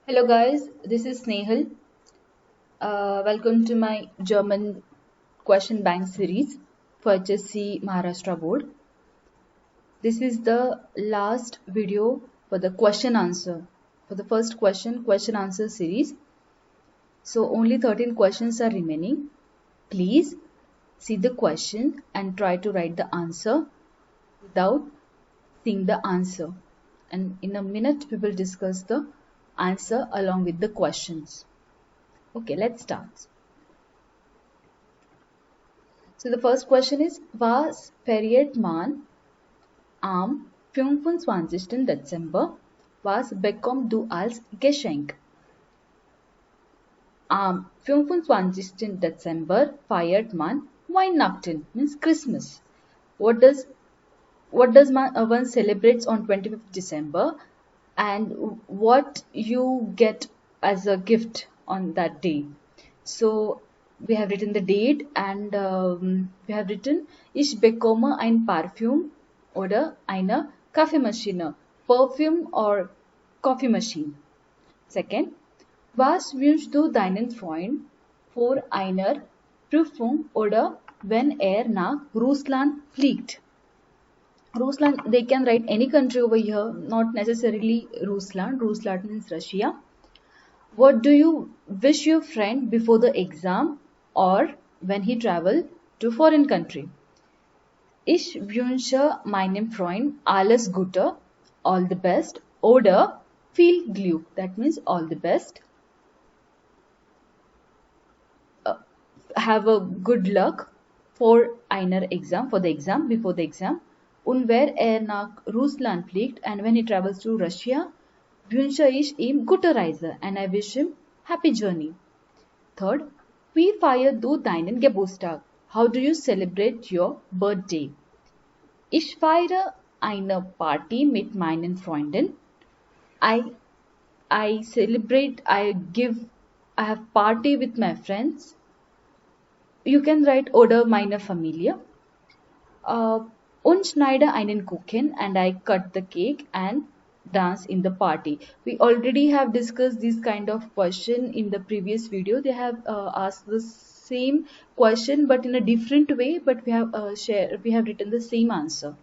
Hello guys, this is Snehal. Welcome to my German question bank series for HSC Maharashtra Board. This is the last video for the question answer for the first question answer series. So only 13 questions are remaining. Please see the question and try to write the answer without seeing the answer. And in a minute we will discuss the answer along with the questions. Okay, let's start. So the first question is, was feiert man am 25. Dezember, was bekommt du als Geschenk? Am 25. Dezember feiert man Weihnachten, means Christmas. What does one celebrates on 25th December, and what you get as a gift on that day? So we have written the date, and we have written Ich bekomme ein Parfüm oder eine Kaffeemaschine. Perfume or coffee machine. Second, was wünschst du deinen Freund vor einer Prüfung oder wenn nach Russland fliegt? Rusland, they can write any country over here, not necessarily Rusland. Rusland means Russia. What do you wish your friend before the exam or when he travel to foreign country? Ich wünsche meinem Freund alles Gute, all the best, oder viel Glück, that means all the best. Have a good luck for einer exam, for the exam, before the exam. Und wer nach Russland fliegt, and when he travels to Russia, wünsche ich ihm gute Reise, and I wish him happy journey. Third, wie feierst du deinen Geburtstag? How do you celebrate your birthday? Ich feiere eine Party mit meinen Freunden. I celebrate, I have party with my friends. You can write oder meine Familie. Und schneide einen Kuchen, and I cut the cake and dance in the party. We already have discussed this kind of question in the previous video. They have asked the same question but in a different way, but we have written the same answer.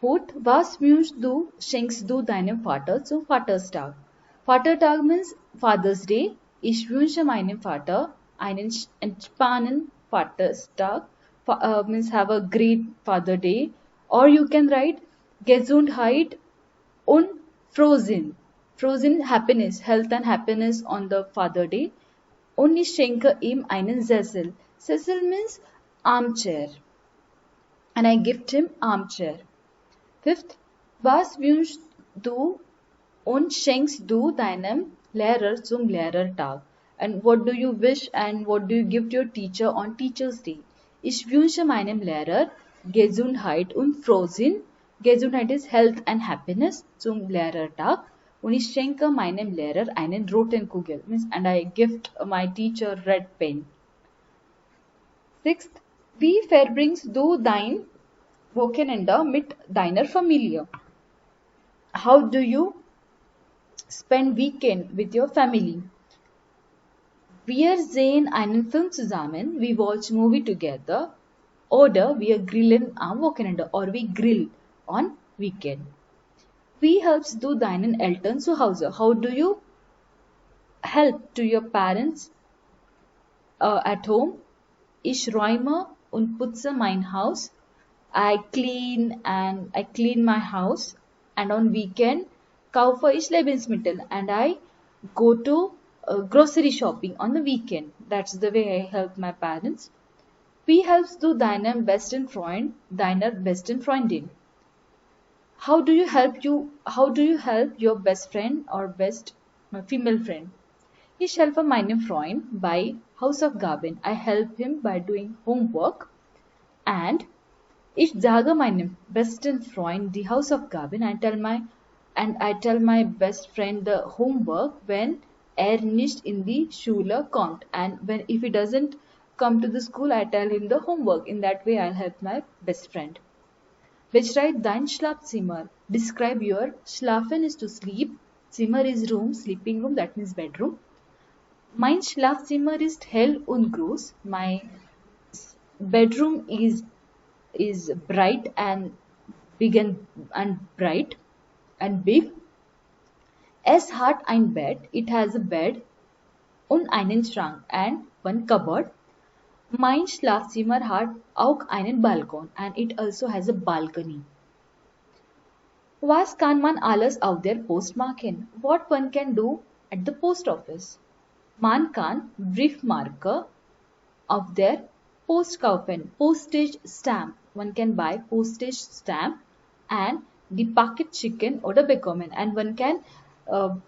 Fourth, was schenkst du deinem Vater zum Vaterstag? Vatertag means Father's Day. Ich wünsche meinem Vater einen entspannten Vaterstag. Means have a great Father Day. Or you can write Gesundheit und Frozen. Frozen happiness, health and happiness on the Father Day. Und ich schenke ihm einen Sessel. Sessel means armchair. And I gift him armchair. Fifth, was wünschst du und schenkst du deinem Lehrer zum Lehrertag? And what do you wish and what do you give to your teacher on Teacher's Day? Ich wünsche meinem Lehrer Gesundheit und Frozen. Gesundheit is health and happiness zum Lehrertag. Und ich schenke meinem Lehrer einen roten Kugel. Means, and I gift my teacher red pen. Sixth, wie verbringst du dein Wochenende mit deiner Familie? How do you spend weekend with your family? Wir sehen einen Film zusammen, we watch movie together, oder wir grillen am Wochenende, or we grill on weekend. Wie helpst du deinen Eltern zu Hause? How do you help to your parents at home? Ich räume und putze mein Haus. I clean my house, and on weekend kaufe ich Lebensmittel, and I go to grocery shopping on the weekend. That's the way I help my parents. Wie helpst du deinem besten Freund, deiner besten Freundin? How do you help your best friend or best female friend? Ich helfe meinem Freund bei Hausaufgaben. I help him by doing homework. And ich sage meinem besten Freund die Hausaufgaben. I tell my best friend the homework when nicht in die Schule kommt. And if he doesn't come to the school, I tell him the homework. In that way, I'll help my best friend. Beschreib dein Schlafzimmer. Describe your schlafen is to sleep. Zimmer is room, sleeping room, that means bedroom. Mein Schlafzimmer ist hell und groß. My bedroom is bright and big and bright and big. Es hat ein Bett. It has a bed. Und einen Schrank and one cupboard. Mein Schlafzimmer hat auch einen Balkon and it also has a balcony. Was kann man alles auf der Post machen? What one can do at the post office? Man kann Briefmarke auf der Post kaufen. Postage stamp. One can buy postage stamp and the pocket chicken oder bekommen. And one can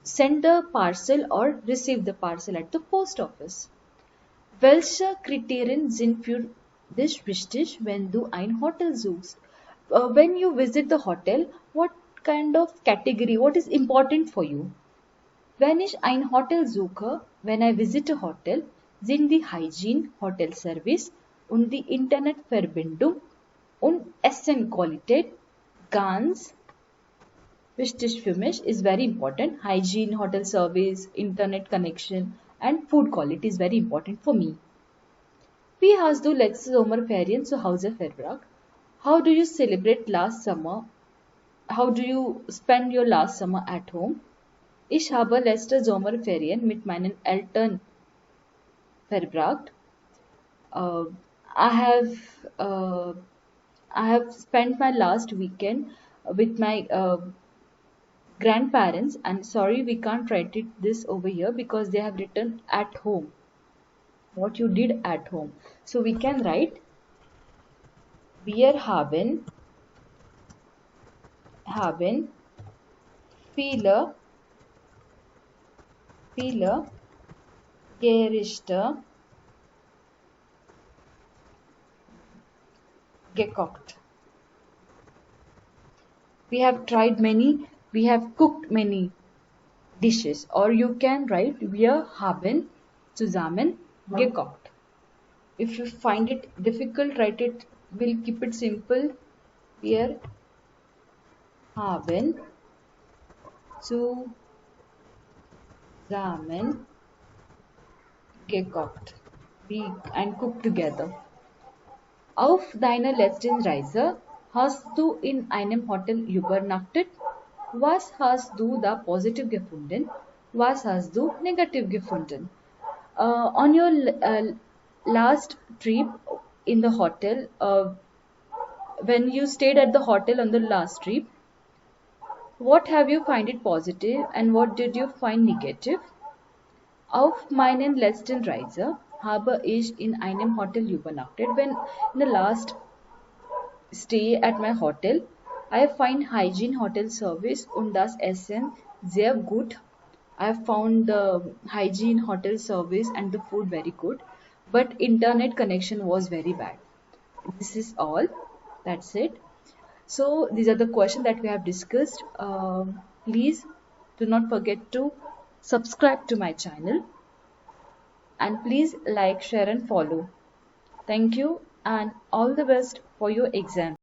send the parcel or receive the parcel at the post office. Welche Kriterien sind für dich wichtig, wenn du ein Hotel suchst? When you visit the hotel, what kind of category, what is important for you? Wenn ich ein Hotel suche, when I visit a hotel, sind die Hygiene, Hotel Service und die Internetverbindung und Essenqualität ganz wichtig für mich, is very important. Hygiene, Hotel Service, Internet connection and food quality is very important for me. Wie hast du letzte Sommerferien zu Hause verbracht? How do you celebrate last summer? How do you spend your last summer at home? Ich habe letzte Sommerferien mit meinen Eltern verbracht. I have spent my last weekend with my grandparents, and sorry we can't write this over here because they have written at home, what you did at home. So we can write wir haben viele Gerichte gekocht. We have cooked many dishes, or you can write wir haben zusammen gekocht. If you find it difficult, write it, we'll keep it simple. Wir haben zusammen gekocht and cooked together. Auf deiner letzten Reise hast du in einem Hotel übernachtet? Was hast du da positiv gefunden? Was hast du negativ gefunden? On your last trip in the hotel, when you stayed at the hotel on the last trip, what have you find it positive and what did you find negative? Auf meinen letzten Reise habe ich in einem Hotel übernachtet. When in the last stay at my hotel, I find hygiene hotel service und das Essen sehr gut. I found the hygiene hotel service and the food very good, but internet connection was very bad. This is all. That's it. So these are the questions that we have discussed. Please do not forget to subscribe to my channel and please like, share and follow. Thank you and all the best for your exam.